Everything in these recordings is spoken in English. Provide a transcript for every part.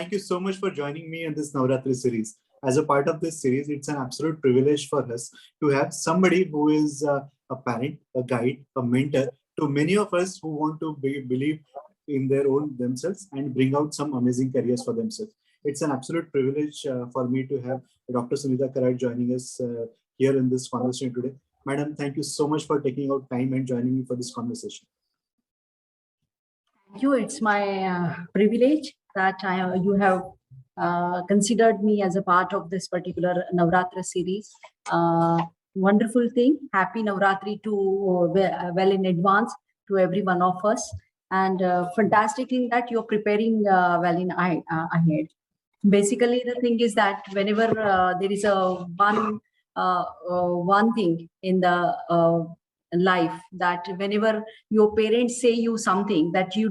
thank you so much for joining me in this Navaratri series. As a part of this series, it's an absolute privilege for us to have somebody who is a parent, a guide, a mentor to many of us who want to believe in their own themselves and bring out some amazing careers for themselves. It's an absolute privilege for me to have Dr. Sunita Karad joining us here in this conversation today. Madam, thank you so much for taking out time and joining me for this conversation. Thank you. It's my privilege that you have considered me as a part of this particular Navaratri series. Wonderful thing. Happy Navaratri to well in advance to every one of us. And fantastic thing that you're preparing well in ahead. Basically, the thing is that whenever there is a one thing in the life, that whenever your parents say you something that you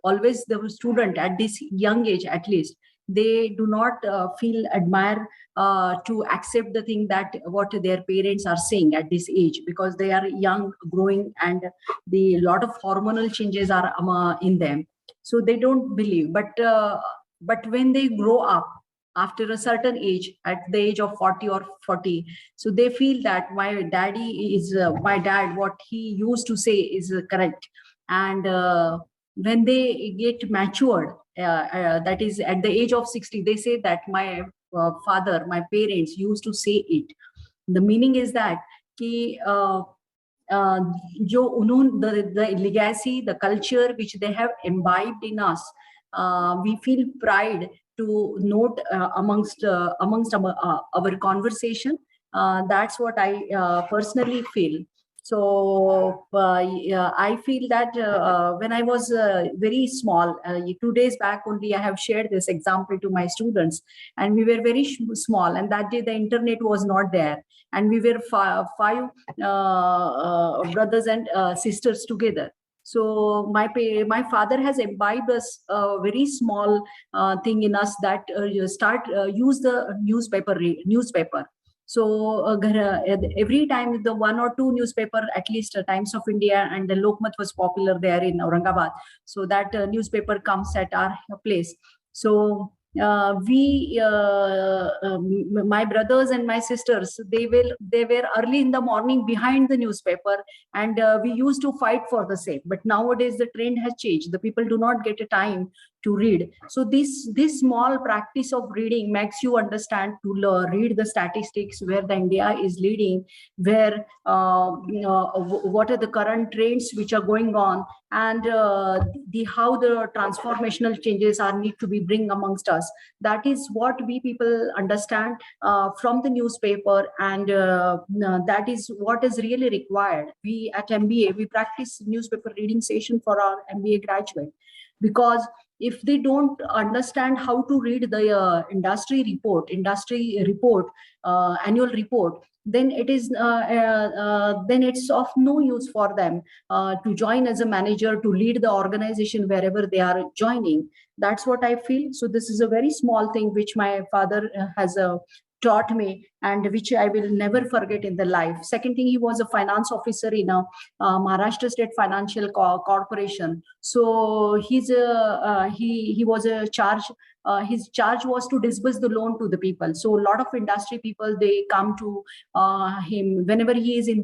always, the student at this young age at least, they do not feel admire to accept the thing that what their parents are saying at this age, because they are young, growing, and the lot of hormonal changes are in them, so they don't believe. But when they grow up after a certain age, at the age of 40 or 40, so they feel that my daddy is my dad, what he used to say is correct. And when they get matured, that is at the age of 60, they say that my father, my parents used to say it. The meaning is that ki, the legacy, the culture which they have imbibed in us, we feel pride to note amongst our conversation. That's what I personally feel. So I feel that when I was very small, 2 days back only, I have shared this example to my students, and we were very small, and that day the internet was not there, and we were five brothers and sisters together. So my father has imbibed us a very small thing in us, that use the newspaper. So every time the 1 or 2 newspaper, at least Times of India and the Lokmat was popular there in Aurangabad. So that newspaper comes at our place. So my brothers and my sisters, they were early in the morning behind the newspaper, and we used to fight for the same. But nowadays the trend has changed. The people do not get a time to read. So this small practice of reading makes you understand to read the statistics, where the India is leading, where what are the current trends which are going on, and how the transformational changes are need to be bring amongst us. That is what we people understand from the newspaper, and that is what is really required. We at MBA, we practice newspaper reading session for our MBA graduate, because if they don't understand how to read the industry report, annual report, then it is then it's of no use for them to join as a manager, to lead the organization wherever they are joining. That's what I feel. So this is a very small thing which my father has taught me, and which I will never forget in the life. Second thing, he was a finance officer in a Maharashtra State Financial Corporation. So he was a charge. His charge was to disburse the loan to the people. So a lot of industry people, they come to him whenever he is in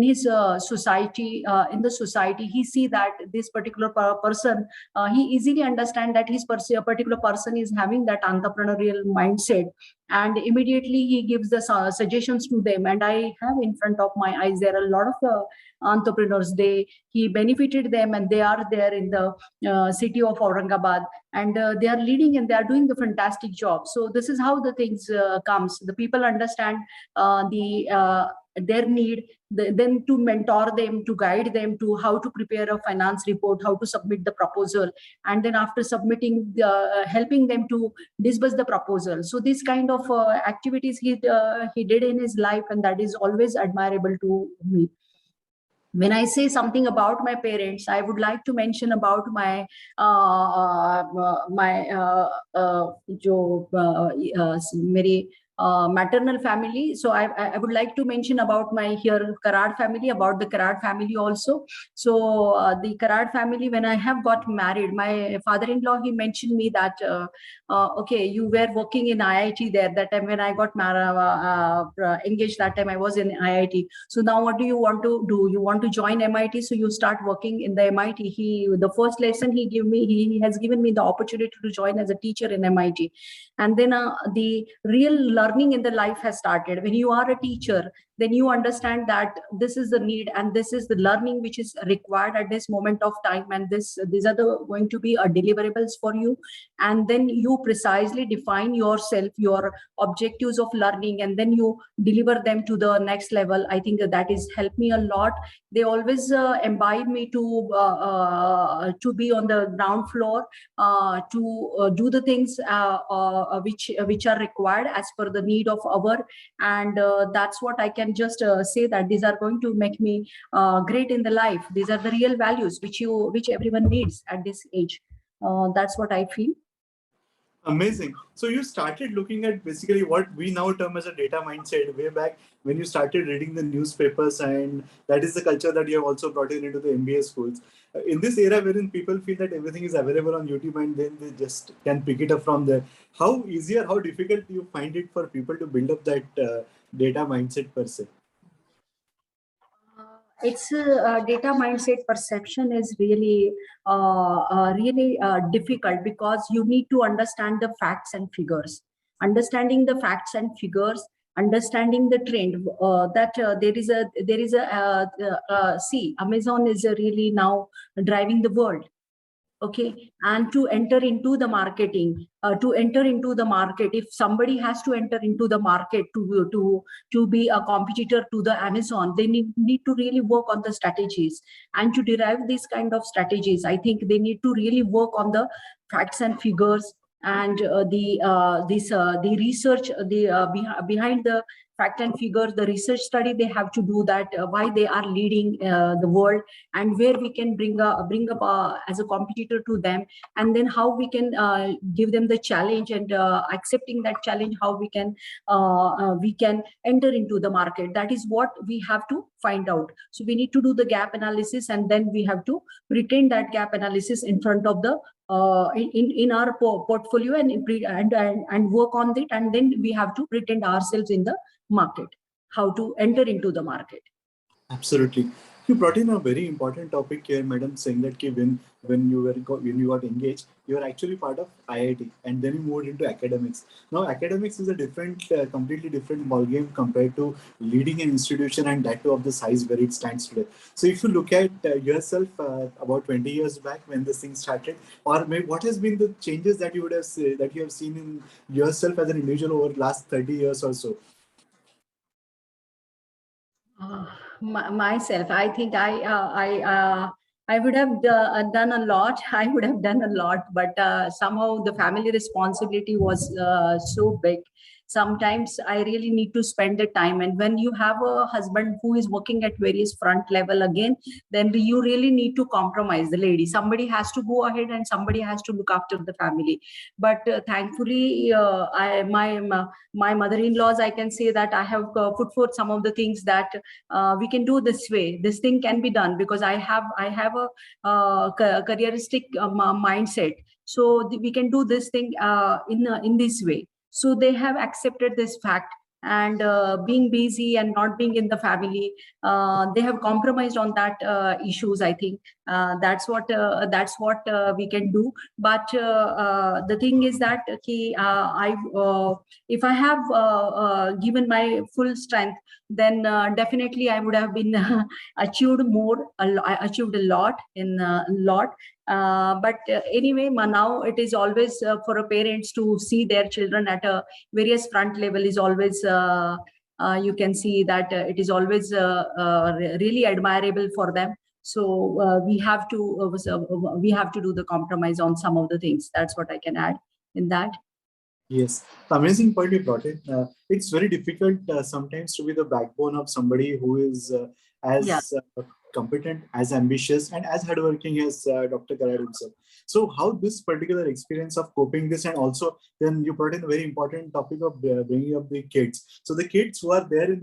his society. In the society, he see that this particular person, he easily understand that his particular person is having that entrepreneurial mindset, and immediately he gives the suggestions to them. And I have in front of my eyes, there are a lot of entrepreneurs. He benefited them, and they are there in the city of Aurangabad, and they are leading, and they are doing the fantastic job. So this is how the things comes. The people understand their need, then to mentor them, to guide them to how to prepare a finance report, how to submit the proposal, and then after submitting, helping them to disburse the proposal. So this kind of activities he did in his life, and that is always admirable to me. When I say something about my parents, I would like to mention about my maternal family. So I would like to mention about my here Karad family, about the Karad family also. So the Karad family, when I have got married, my father-in-law, he mentioned me that, okay, you were working in IIT there. That time when I got engaged, that time I was in IIT. So now what do you want to do? You want to join MIT? So you start working in the MIT. The first lesson he has given me the opportunity to join as a teacher in MIT. And then the real learning in the life has started. When you are a teacher, then you understand that this is the need and this is the learning which is required at this moment of time, and these are going to be deliverables for you. And then you precisely define yourself, your objectives of learning, and then you deliver them to the next level. I think that is helped me a lot. They always imbibe me to be on the ground floor, to do the things which are required as per the need of our. And that's what I can just say, that these are going to make me great in the life. These are the real values which everyone needs at this age. That's what I feel. Amazing. So you started looking at basically what we now term as a data mindset way back when you started reading the newspapers, and that is the culture that you have also brought into the MBA schools. In this era wherein people feel that everything is available on YouTube and then they just can pick it up from there, how easy or how difficult do you find it for people to build up that data mindset per se? It's data mindset perception is really difficult, because you need to understand the facts and figures. Understanding the facts and figures, understanding the trend, that see, Amazon is really now driving the world. Okay, and to enter into the marketing, to enter into the market, if somebody has to enter into the market to be a competitor to the Amazon, they need to really work on the strategies. And to derive these kind of strategies, I think they need to really work on the facts and figures, and the research, behind the fact and figures, the research study they have to do, that why they are leading the world, and where we can bring up as a competitor to them, and then how we can give them the challenge, and accepting that challenge, how we can enter into the market. That is what we have to find out. So we need to do the gap analysis, and then we have to retain that gap analysis in front of the in our portfolio, and work on it, and then we have to pretend ourselves in the market, how to enter into the market. Absolutely. You brought in a very important topic here, madam, saying that when you got engaged, you were actually part of IIT, and then you moved into academics. Now, academics is a completely different ballgame compared to leading an institution, and that too of the size where it stands today. So, if you look at yourself about 20 years back when this thing started, or maybe what has been the changes that that you have seen in yourself as an individual over the last 30 years or so? Myself, I think I would have done a lot. I would have done a lot, but somehow the family responsibility was so big. Sometimes I really need to spend the time, and when you have a husband who is working at various front level again, then you really need to compromise the lady. Somebody has to go ahead, and somebody has to look after the family. But thankfully, my mother-in-laws, I can say that I have put forth some of the things that we can do this way. This thing can be done, because I have a careeristic mindset. So we can do this thing in this way. So they have accepted this fact, and being busy and not being in the family, they have compromised on that issues. I think that's what we can do. But the thing is that if I have given my full strength, then definitely I would have been achieved more. I achieved a lot in a lot. But anyway, now it is always for a parents to see their children at a various front level is always you can see that it is always really admirable for them. So we have to do the compromise on some of the things. That's what I can add in that. Yes, amazing point you brought in. It's very difficult sometimes to be the backbone of somebody who is Yeah. as competent, as ambitious, and as hardworking as Dr. Karad himself. So how this particular experience of coping this, and also then you brought in a very important topic of bringing up the kids. So the kids who are there in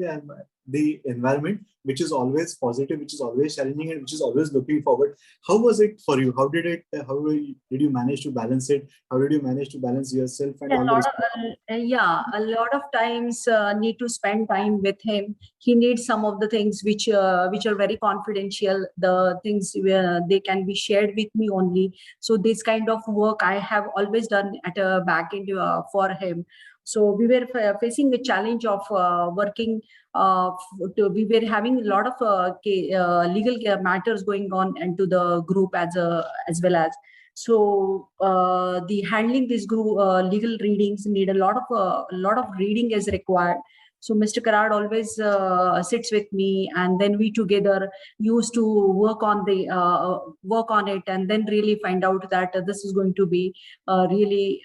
the environment, which is always positive, which is always challenging, and which is always looking forward. How was it for you? How did it? Did you manage to balance it? How did you manage to balance yourself and A all lot those? of a lot of times need to spend time with him. He needs some of the things which are very confidential, the things where they can be shared with me only. So this kind of work I have always done at a back end for him. So we were facing the challenge of working. We were having a lot of legal matters going on into the group as well as. So the handling these group legal readings need a lot of reading is required. So Mr. Karad always sits with me, and then we together used to work on it, and then really find out that this is going to be really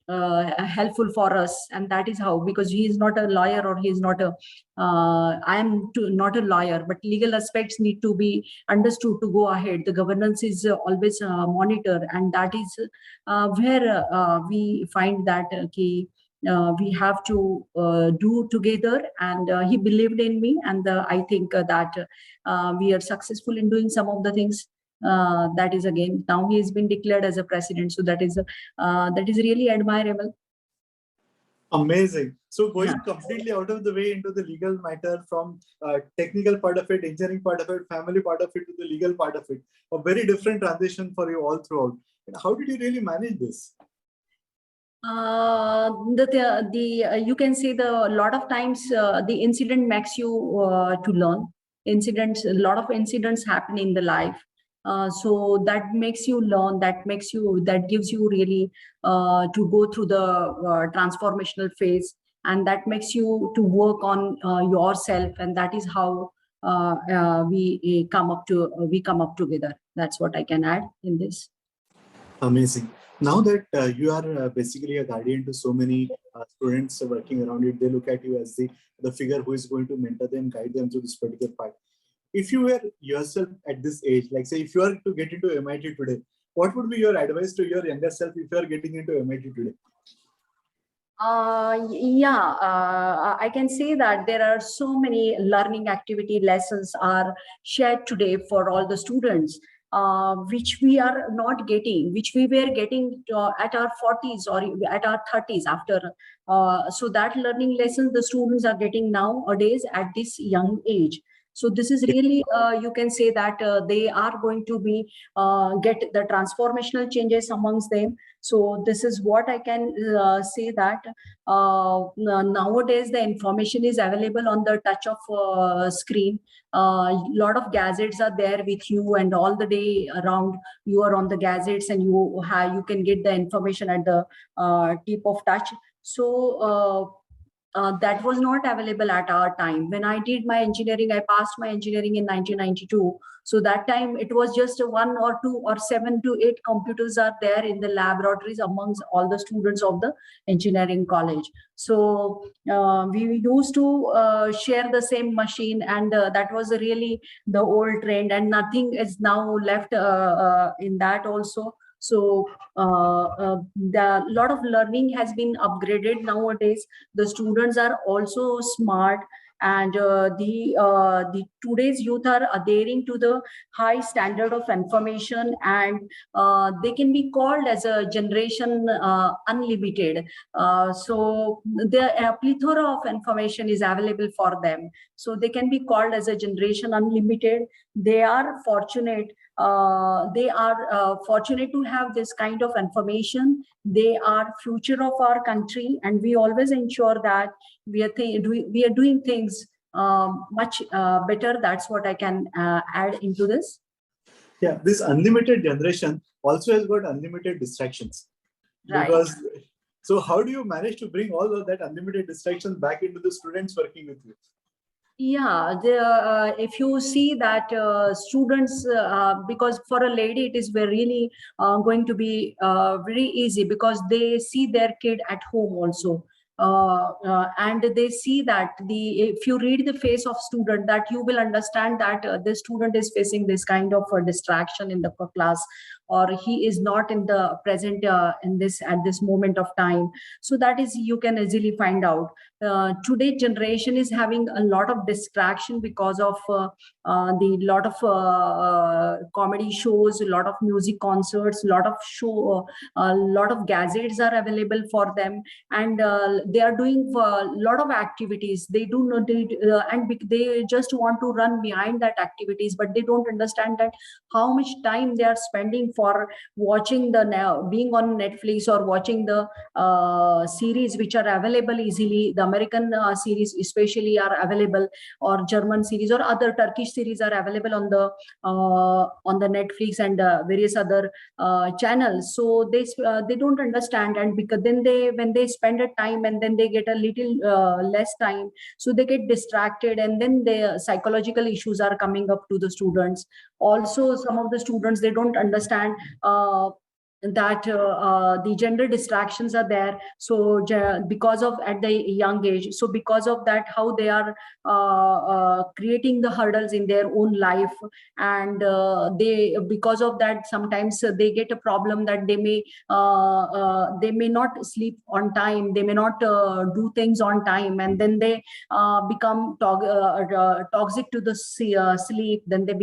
helpful for us. And that is how, because he is not a lawyer, or he is not a I am not a lawyer, but legal aspects need to be understood to go ahead. The governance is always monitored, and that is where we find that we have to do together. And he believed in me, and I think that we are successful in doing some of the things. That is, again, now he has been declared as a president, so that is really admirable. Amazing. So going Yeah. completely out of the way into the legal matter, from technical part of it, engineering part of it, family part of it, to the legal part of it, a very different transition for you all throughout. And how did you really manage this? You can say the lot of times the incident makes you to learn. A lot of incidents happen in the life. So that makes you learn, that gives you really to go through the transformational phase, and that makes you to work on yourself, and that is how we come up together. That's what I can add in this. Amazing. Now that you are basically a guardian to so many students working around it, they look at you as the figure who is going to mentor them, guide them through this particular part. If you were yourself at this age, like say, if you are to get into MIT today, what would be your advice to your younger self if you are getting into MIT today? I can say that there are so many learning activity lessons are shared today for all the students, which we are not getting, which we were getting at our 40s or at our 30s after. So that learning lessons the students are getting nowadays at this young age. So this is really, you can say that they are going to be get the transformational changes amongst them. So this is what I can say, that nowadays the information is available on the touch of screen. A lot of gadgets are there with you, and all the day around you are on the gadgets, and you can get the information at the tip of touch. So that was not available at our time. When I did my engineering, I passed my engineering in 1992. So that time it was just one or two or 7 to 8 computers are there in the laboratories amongst all the students of the engineering college. So we used to share the same machine, and that was really the old trend, and nothing is now left in that also. So the lot of learning has been upgraded nowadays. The students are also smart, and the today's youth are adhering to the high standard of information, and they can be called as a generation unlimited. So the plethora of information is available for them, so they can be called as a generation unlimited. They are fortunate. They are fortunate to have this kind of information. They are future of our country, and we always ensure that we are doing things much better. That's what I can add into this. Yeah, this unlimited generation also has got unlimited distractions. Right. Because so how do you manage to bring all of that unlimited distractions back into the students working with you? Yeah, if you see that students, because for a lady it is really going to be very easy, because they see their kid at home also. And they see that if you read the face of student, that you will understand that the student is facing this kind of distraction in the class, or he is not in the present in this at this moment of time. So that is, you can easily find out. Today generation is having a lot of distraction because of the lot of comedy shows, a lot of music concerts, a lot of a lot of gadgets are available for them, and they are doing a lot of activities. They do not they just want to run behind that activities, but they don't understand that how much time they are spending for watching the being on Netflix, or watching the series which are available easily. The American series especially are available, or German series or other Turkish series are available on the Netflix and various other channels. So they don't understand, and because then they, when they spend a time and then they get a little less time, so they get distracted, and then the psychological issues are coming up to the students. Also, some of the students, they don't understand that the gender distractions are there. So because of at the young age, so because of that, how they are creating the hurdles in their own life, and they, because of that, sometimes they get a problem that they may not sleep on time, they may not do things on time, and then they become toxic to the sleep. Then they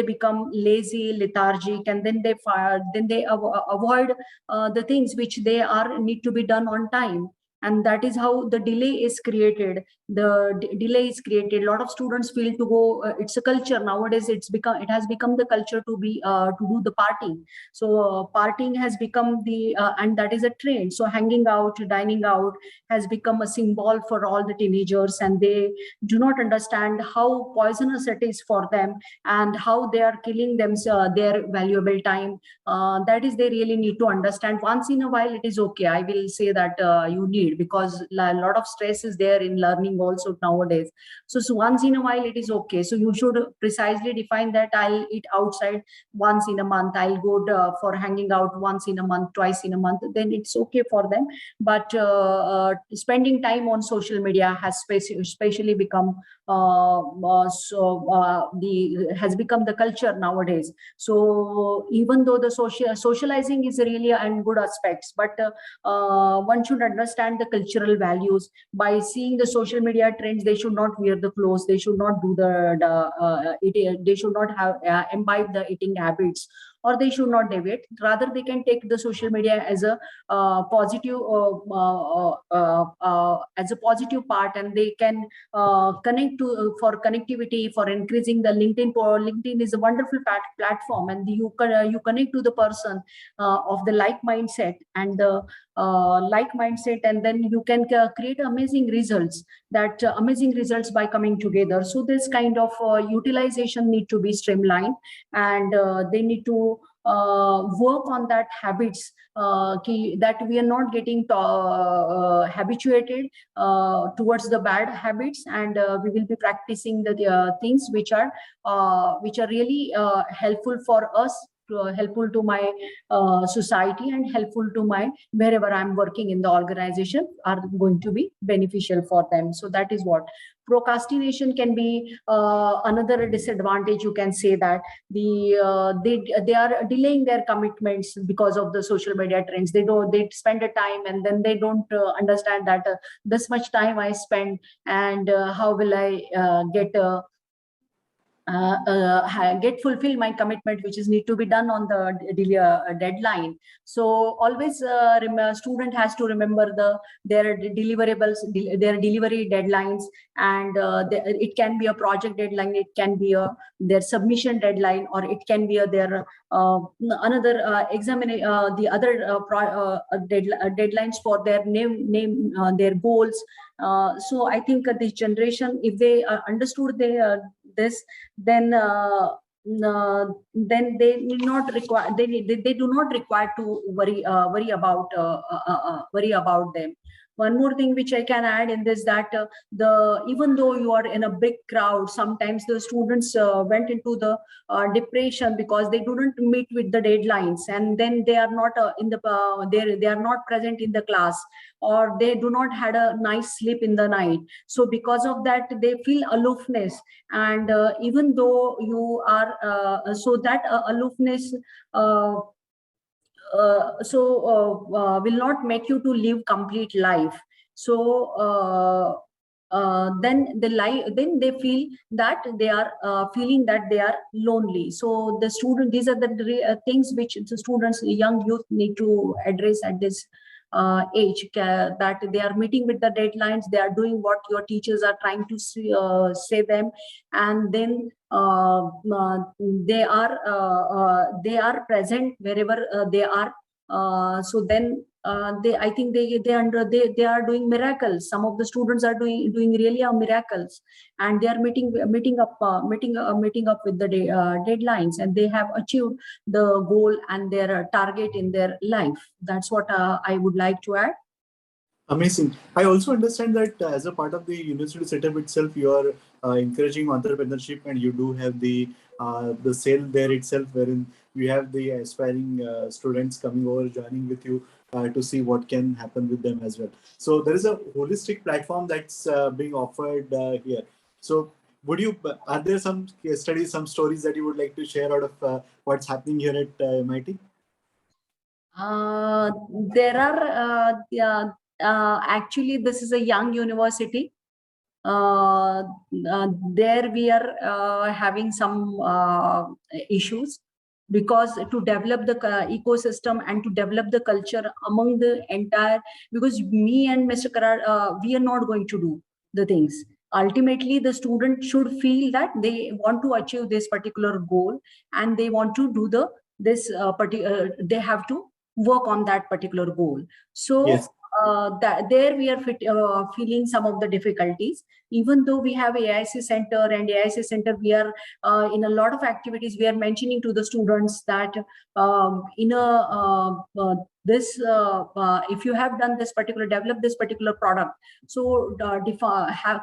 become lazy, lethargic, and then they avoid the things which they are need to be done on time. And that is how the delay is created. Delay is created. A lot of students feel to go, it's a culture nowadays, it has become the culture to be to do the partying. So partying has become the and that is a trend. So hanging out, dining out has become a symbol for all the teenagers, and they do not understand how poisonous it is for them, and how they are killing them their valuable time. That is, they really need to understand. Once in a while it is okay, I will say that you need, because a lot of stress is there in learning also nowadays. So once in a while it is okay. So you should precisely define that I'll eat outside once in a month, I'll go for hanging out once in a month, twice in a month, then it's okay for them. But spending time on social media has especially become has become the culture nowadays. So even though the socializing is really and good aspects, but one should understand the cultural values. By seeing the social media trends, they should not wear the clothes, they should not do they should not have imbibe the eating habits, or they should not deviate. Rather, they can take the social media as a positive as a positive part, and they can connect to for connectivity, for increasing the LinkedIn. LinkedIn is a wonderful platform, and you connect to the person of the like mindset and the like mindset, and then you can create amazing results. Amazing results by coming together. So this kind of utilization need to be streamlined, and they need to work on that habits, that we are not getting habituated towards the bad habits, and we will be practicing the things which are really helpful for us, helpful to my society, and helpful to my wherever I'm working in the organization, are going to be beneficial for them. So that is what procrastination can be. Another disadvantage, you can say that they are delaying their commitments because of the social media trends. They spend a time, and then they don't understand that this much time I spend, and how will I get fulfill my commitment, which is need to be done on the deadline. So always student has to remember their deliverables, their delivery deadlines, and it can be a project deadline, it can be their submission deadline, or it can be their another the other deadlines for their their goals. So I think this generation, if they understood this, then they need not require, they do not require to worry about them. One more thing which I can add in this, that even though you are in a big crowd, sometimes the students went into the depression because they do not meet with the deadlines, and then they are not they are not present in the class, or they do not had a nice sleep in the night. So because of that, they feel aloofness, and even though you are so that aloofness uh, will not make you to live complete life. So then they feel that they are feeling that they are lonely. So the student, these are the things which the students, young youth, need to address at this age, that they are meeting with the deadlines, they are doing what your teachers are trying to say them, and then they are present wherever they are. So then I think they are doing miracles. Some of the students are doing really miracles, and they are meeting up with the deadlines, and they have achieved the goal and their target in their life. That's what I would like to add. Amazing. I also understand that as a part of the university setup itself, you are encouraging entrepreneurship, and you do have the sale there itself, wherein you have the aspiring students coming over, joining with you to see what can happen with them as well. So there is a holistic platform that's being offered here. So would you, are there some case studies, some stories that you would like to share out of what's happening here at MIT? Uh, there are actually, this is a young university. uh, there we are having some issues, because to develop the ecosystem and to develop the culture among the entire, because me and Mr. Karad, we are not going to do the things. Ultimately, the student should feel that they want to achieve this particular goal, and they want to do this they have to work on that particular goal. So Yes. that there we are feeling some of the difficulties. Even though we have AIC center, and AIC center, we are in a lot of activities, we are mentioning to the students that in a this if you have done this particular, develop this particular product, so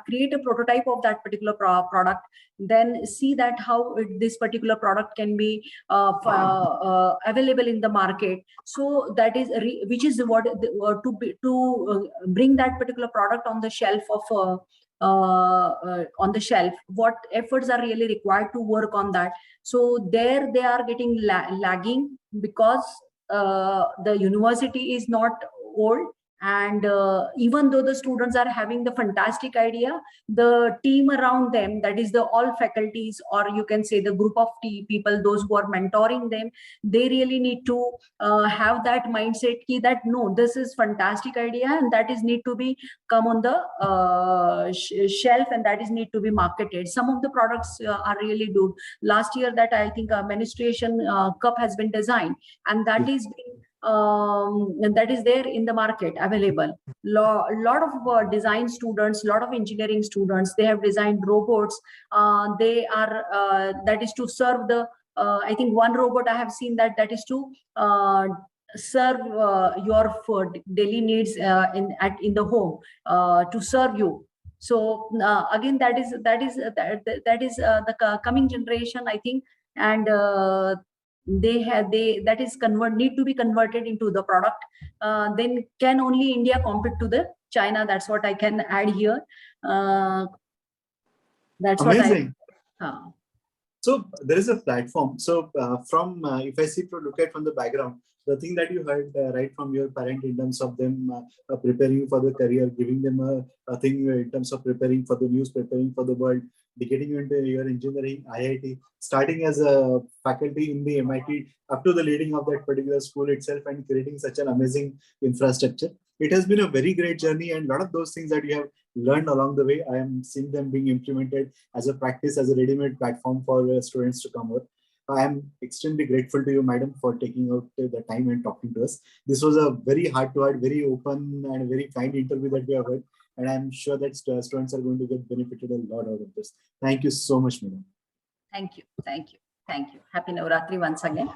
create a prototype of that particular product, then see that how this particular product can be available in the market. So that is which is what to bring that particular product on the shelf of on the shelf, what efforts are really required to work on that. So there they are getting lagging, because the university is not old, and even though the students are having the fantastic idea, the team around them, that is the all faculties, or you can say the group of people, those who are mentoring them, they really need to have that mindset ki that no, this is fantastic idea, and that is need to be come on the shelf, and that is need to be marketed. Some of the products are really good. Last year, that I think menstruation cup has been designed, and that is there in the market available. Lot of design students, lot of engineering students, they have designed robots. They are that is to serve the I think one robot I have seen, that is to serve your food daily needs in the home, to serve you. So again, that is the coming generation, I think. And they that is need to be converted into the product. Then can only India compete to the China. That's what I can add here. uh, that's what I Amazing. So there is a platform. So from if I see to look at from the background, the thing that you heard right from your parent in terms of them preparing for the career, giving them a thing in terms of preparing for the news, preparing for the world, getting you into your engineering, IIT, starting as a faculty in the MIT, up to the leading of that particular school itself, and creating such an amazing infrastructure. It has been a very great journey, and a lot of those things that you have learned along the way, I am seeing them being implemented as a practice, as a ready-made platform for students to come out. I am extremely grateful to you, madam, for taking out the time and talking to us. This was a very heart-to-heart, very open and very kind interview that we have heard, and I'm sure that students are going to get benefited a lot out of this. Thank you so much, madam. Thank you. Happy Navaratri once again.